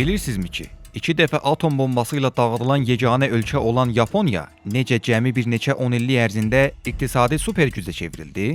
Bilirsinizmi ki, 2 dəfə atom bombası ilə dağıdılan yeganə ölkə olan Yaponiya necə cəmi bir neçə 10 illik ərzində iqtisadi supergücə çevrildi?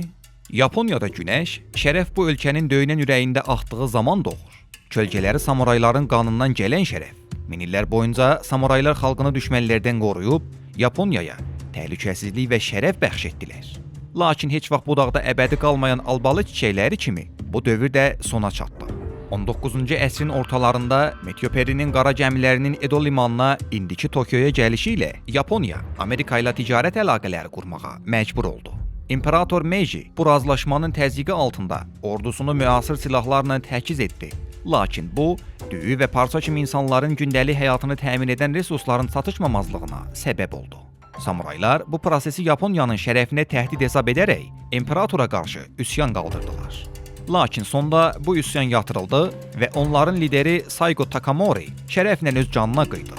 Yaponiyada günəş, şərəf bu ölkənin döyünən ürəyində axdığı zaman doğur. Kölgələri samurayların qanından gələn şərəf, min illər boyunca samuraylar xalqını düşmənlərdən qoruyub, Yaponiyaya təhlükəsizlik və şərəf bəxş etdilər. Lakin heç vaxt budaqda əbədi qalmayan albalı çiçəkləri kimi bu dövr də sona çatdı. 19-cu əsrin ortalarında Metyoperinin qara gəmilərinin Edo limanına indiki Tokyoya gəlişi ilə Yaponiya Amerika ilə ticarət əlaqələri qurmağa məcbur oldu. İmperator Meiji bu razılaşmanın təzyiqi altında ordusunu müasir silahlarla təchiz etdi. Lakin bu, düyü və parça kimi insanların gündəlik həyatını təmin edən resursların çatışmamazlığına səbəb oldu. Samuraylar bu prosesi Yaponiyanın şərəfinə təhdid hesab edərək imperatora qarşı üsyan qaldırdılar. Lakin sonda bu üsyan yatırıldı və onların lideri Saigo Takamori şərəflə öz canına qıydı.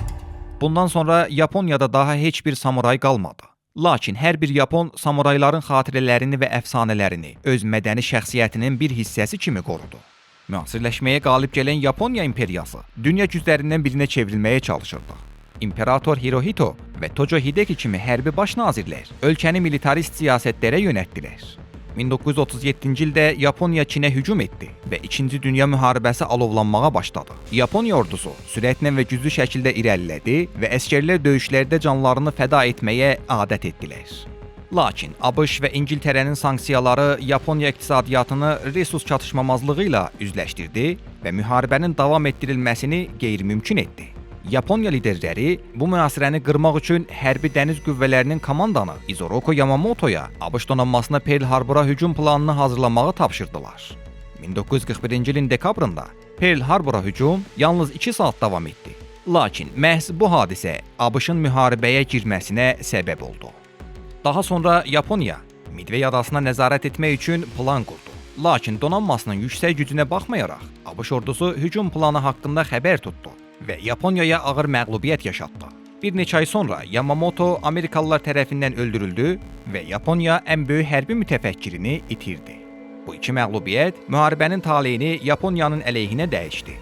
Bundan sonra Yaponiyada daha heç bir samuray qalmadı. Lakin hər bir Yapon samurayların xatirələrini və əfsanələrini öz mədəni şəxsiyyətinin bir hissəsi kimi qorudu. Müasirləşməyə qalib gələn Yaponiya imperiyası dünya güclərindən birinə çevrilməyə çalışırdı. İmperator Hirohito və Tojo Hideki kimi hərbi baş nazirlər ölkəni militarist siyasətlərə yönəltdilər. 1937-ci ildə Yaponiya Çinə hücum etdi və 2-ci Dünya müharibəsi alovlanmağa başladı. Yaponiya ordusu sürətlə və güclü şəkildə irəlilədi və əsgərlər döyüşlərdə canlarını fəda etməyə adət etdilər. Lakin ABŞ və İngiltərənin sanksiyaları Yaponiya iqtisadiyyatını resurs çatışmamazlığı ilə üzləşdirdi və müharibənin davam etdirilməsini qeyri-mümkün etdi. Yaponiya liderləri bu mühasirəni qırmaq üçün hərbi dəniz qüvvələrinin komandanı Izoroku Yamamotoya ABŞ donanmasına Pearl Harbora hücum planını hazırlamağı tapşırdılar. 1941-ci ilin dekabrında Pearl Harbora hücum yalnız 2 saat davam etdi. Lakin məhz bu hadisə ABŞ-ın müharibəyə girməsinə səbəb oldu. Daha sonra Yaponiya Midway adasına nəzarət etmək üçün plan qurdu. Lakin donanmasının yüksək gücünə baxmayaraq ABŞ ordusu hücum planı haqqında xəbər tutdu və Yaponiyaya ağır məğlubiyyət yaşatdı. Bir neçə ay sonra Yamamoto Amerikalılar tərəfindən öldürüldü və Yaponiya ən böyük hərbi mütəfəkkirini itirdi. Bu iki məğlubiyyət müharibənin taleyini Yaponiyanın əleyhinə dəyişdi.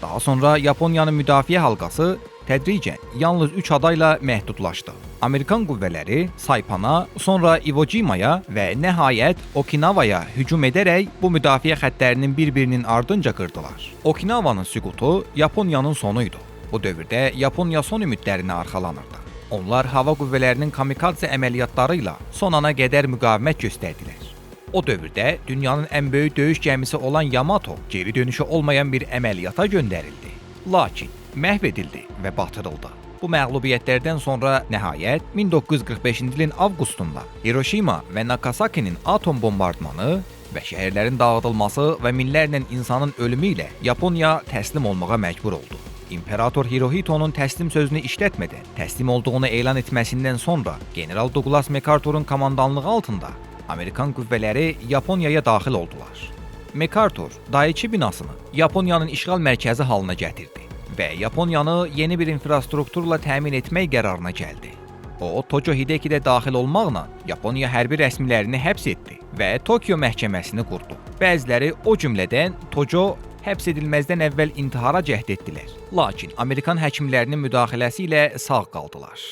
Daha sonra Yaponiyanın müdafiə halqası tədricən yalnız 3 adayla məhdudlaşdı. Amerikan qüvvələri Saipana, sonra Iwo Jima'ya və nəhayət Okinawa'ya hücum edərək bu müdafiə xəttlərinin bir-birinin ardınca qırdılar. Okinawanın süqutu Yaponiyanın sonuydu. Bu dövrdə Yaponiya son ümidlərini arxalanırdı. Onlar hava qüvvələrinin kamikadze əməliyyatları ilə son ana qədər müqavimət göstərdilər. O dövrdə dünyanın ən böyük döyüş gəmisi olan Yamato geri dönüşü olmayan bir əməliyyata göndərildi. Lakin məhv edildi və batırıldı. Bu məğlubiyyətlərdən sonra nəhayət 1945-ci ilin avqustunda Hiroşima və Nagasakinin atom bombardmanı və şəhərlərin dağıdılması və minlərlə insanın ölümü ilə Yaponiya təslim olmağa məcbur oldu. İmperator Hirohito'nun təslim sözünü işlətmədən təslim olduğunu elan etməsindən sonra General Douglas MacArthur'un komandanlığı altında Amerikan qüvvələri Yaponiyaya daxil oldular. MacArthur Daiichi binasını Yaponiyanın işğal mərkəzi halına gətirdi və Yaponiyanı yeni bir infrastrukturla təmin etmək qərarına gəldi. O, Tojo Hideki də daxil olmaqla Yaponiya hərbi rəsmilərini həbs etdi və Tokyo məhkəməsini qurdu. Bəziləri, o cümlədən Tojo, həbs edilməzdən əvvəl intihara cəhd etdilər. Lakin Amerikan həkimlərinin müdaxiləsi ilə sağ qaldılar.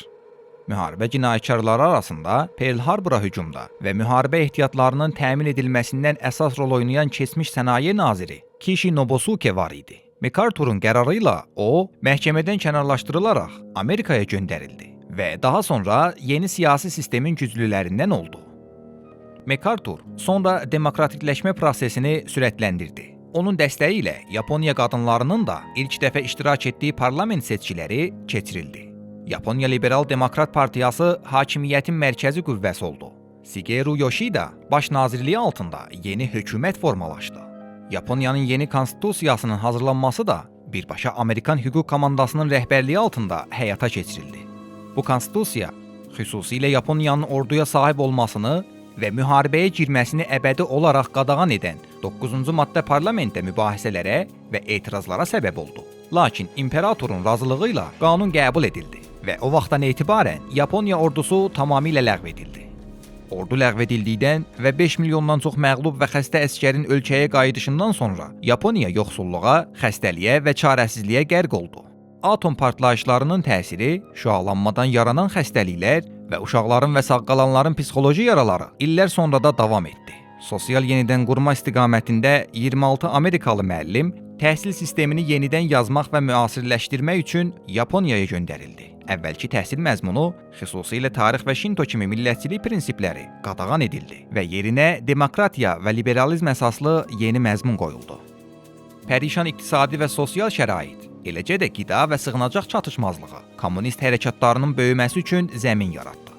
Müharibə cinayətkarları arasında Pearl Harbora hücumda və müharibə ehtiyatlarının təmin edilməsindən əsas rol oynayan keçmiş sənaye naziri Kishi Nobusuke var idi. MacArthur'un qərarı ilə o, məhkəmədən kənarlaşdırılaraq Amerikaya göndərildi və daha sonra yeni siyasi sistemin güclülərindən oldu. MacArthur sonra demokratikləşmə prosesini sürətləndirdi. Onun dəstəyi ilə Yaponiya qadınlarının da ilk dəfə iştirak etdiyi parlament seçkiləri keçirildi. Yaponiya Liberal Demokrat Partiyası hakimiyyətin mərkəzi qüvvəsi oldu. Shigeru Yoshida baş nazirliyi altında yeni hökumət formalaşdı. Yaponiyanın yeni konstitusiyasının hazırlanması da birbaşa Amerikan hüquq komandasının rəhbərliyi altında həyata keçirildi. Bu konstitusiya xüsusilə Yaponiyanın orduya sahib olmasını və müharibəyə girməsini əbədi olaraq qadağan edən 9-cu maddə parlamentdə mübahisələrə və etirazlara səbəb oldu. Lakin imperatorun razılığı ilə qanun qəbul edildi və o vaxtdan etibarən Yaponiya ordusu tamamilə ləğv edildi. Ordu ləğv edildikdən və 5 milyondan çox məğlub və xəstə əsgərin ölkəyə qayıdışından sonra Yaponiya yoxsulluğa, xəstəliyə və çarəsizliyə qərq oldu. Atom partlayışlarının təsiri, şüalanmadan yaranan xəstəliklər və uşaqların və sağqalanların psixoloji yaraları illər sonra da davam etdi. Sosial yenidən qurma istiqamətində 26 Amerikalı müəllim təhsil sistemini yenidən yazmaq və müasirləşdirmək üçün Yaponiyaya göndərildi. Əvvəlki təhsil məzmunu, xüsusilə tarix və Şinto kimi millətçilik prinsipləri qadağan edildi və yerinə demokratiya və liberalizm əsaslı yeni məzmun qoyuldu. Pərişan iqtisadi və sosial şərait, eləcə də qida və sığınacaq çatışmazlığı kommunist hərəkatlarının böyüməsi üçün zəmin yaratdı.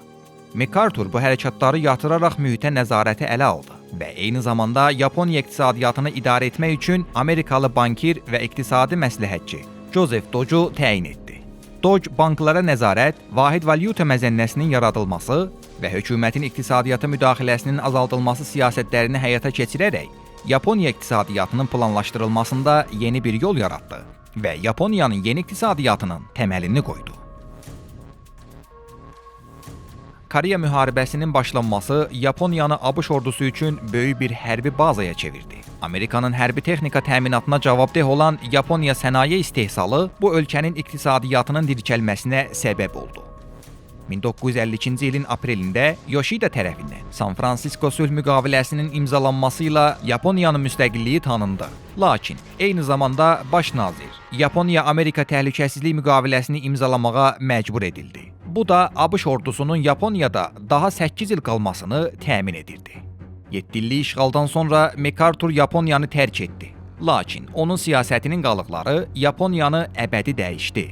MacArthur bu hərəkatları yatıraraq mühitə nəzarəti ələ aldı və eyni zamanda Yaponiya iqtisadiyyatını idarə etmək üçün Amerikalı bankir və iqtisadi məsləhətçi Joseph Doge'u təyin etdi. Doge banklara nəzarət, vahid valyuta məzənnəsinin yaradılması və hökumətin iqtisadiyyata müdaxiləsinin azaldılması siyasətlərini həyata keçirərək Yaponiya iqtisadiyyatının planlaşdırılmasında yeni bir yol yaratdı və Yaponiyanın yeni iqtisadiyyatının təməlini qoydu. Koreya müharibəsinin başlanması Yaponiyanı ABŞ ordusu üçün böyük bir hərbi bazaya çevirdi. Amerikanın hərbi texnika təminatına cavabdeh olan Yaponiya sənaye istehsalı bu ölkənin iqtisadiyyatının dirçəlməsinə səbəb oldu. 1952-ci ilin aprelində Yoshida tərəfindən San Fransisko sülh müqaviləsinin imzalanması ilə Yaponiyanın müstəqilliyi tanındı. Lakin eyni zamanda baş nazir Yaponiya-Amerika təhlükəsizlik müqaviləsini imzalamağa məcbur edildi. Bu da ABŞ ordusunun Yaponiyada daha 8 il qalmasını təmin edirdi. 7 illik işğaldan sonra MacArthur Yaponiyanı tərk etdi. Lakin onun siyasətinin qalıqları Yaponiyanı əbədi dəyişdi.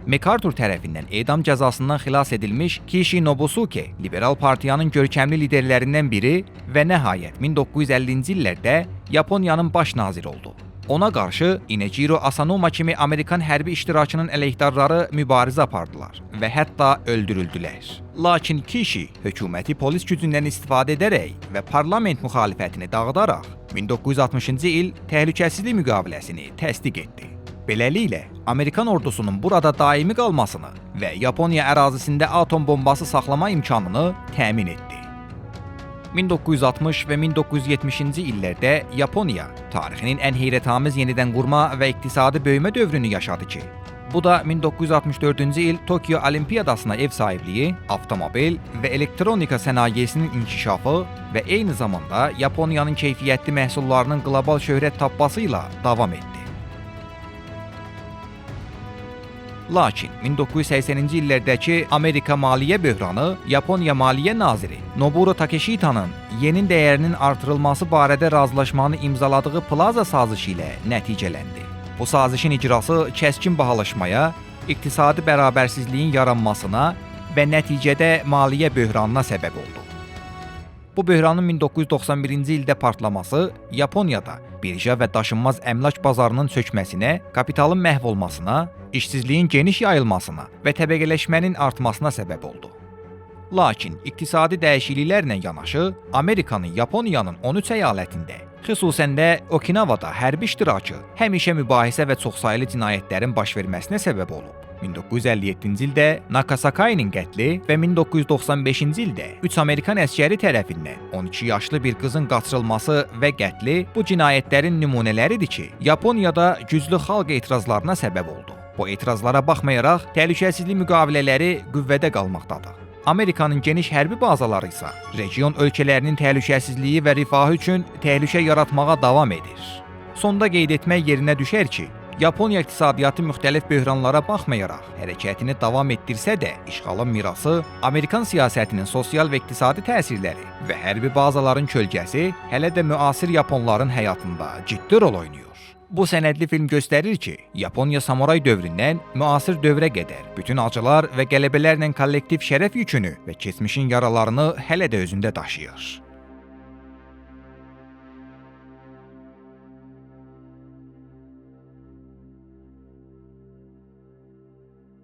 MacArthur tərəfindən edam cəzasından xilas edilmiş Kishi Nobusuke liberal partiyanın görkəmli liderlərindən biri və nəhayət 1950-ci illərdə Yaponiyanın baş naziri oldu. Ona qarşı Inejiro Asanuma kimi Amerikan hərbi iştirakının əleyhdarları mübarizə apardılar və hətta öldürüldülər. Lakin Kishi hökuməti polis gücündən istifadə edərək və parlament müxalifətini dağıdaraq 1960-cı il təhlükəsizlik müqaviləsini təsdiq etdi. Beləliklə, Amerikan ordusunun burada daimi qalmasını və Yaponiya ərazisində atom bombası saxlama imkanını təmin etdi. 1960 və 1970-ci illərdə Yaponiya tarixinin ən heyrətamiz yenidən qurma və iqtisadi böyümə dövrünü yaşadı ki, bu da 1964-cü il Tokyo Olimpiyadasına ev sahibliyi, avtomobil və elektronika sənayesinin inkişafı və eyni zamanda Yaponiyanın keyfiyyətli məhsullarının qlobal şöhrət tapması ilə davam etdi. Lakin 1980-ci illərdəki Amerika maliyyə böhranı Yaponiya maliyyə naziri Nobuo Takeshita'nın yenin dəyərinin artırılması barədə razılaşmanı imzaladığı Plaza sazişi ilə nəticələndi. Bu sazişin icrası kəskin bahalaşmaya, iqtisadi bərabərsizliyin yaranmasına və nəticədə maliyyə böhranına səbəb oldu. Bu böhranın 1991-ci ildə partlaması Yaponiyada birja və daşınmaz əmlak bazarının çökməsinə, kapitalın məhv olmasına, işsizliyin geniş yayılmasına və təbəqələşmənin artmasına səbəb oldu. Lakin iqtisadi dəyişikliklərlə yanaşı, Amerikanın Yaponiyanın 13 əyalətində, xüsusən də Okinavada hərbi iştirakı həmişə mübahisə və çoxsaylı cinayətlərin baş verməsinə səbəb olub. 1957-ci ildə Nakasakinin qətli və 1995-ci ildə 3 Amerikan əsgəri tərəfindən 12 yaşlı bir qızın qaçırılması və qətli bu cinayətlərin nümunələridir ki, Yaponiyada güclü xalq etirazlarına səbəb oldu. Bu etirazlara baxmayaraq, təhlükəsizlik müqavilələri qüvvədə qalmaqdadır. Amerikanın geniş hərbi bazaları isə region ölkələrinin təhlükəsizliyi və rifahı üçün təhlükə yaratmağa davam edir. Sonda qeyd etmək yerinə düşər ki, Yaponiya iqtisadiyyatı müxtəlif böhranlara baxmayaraq hərəkətini davam etdirsə də, işğalın mirası, Amerikan siyasətinin sosial və iqtisadi təsirləri və hərbi bazaların kölgəsi hələ də müasir Yaponların həyatında ciddi rol oynayır. Bu sənədli film göstərir ki, Yaponiya samuray dövründən müasir dövrə qədər bütün acılar və qələbələrlə kollektiv şərəf yükünü və keçmişin yaralarını hələ də özündə daşıyır.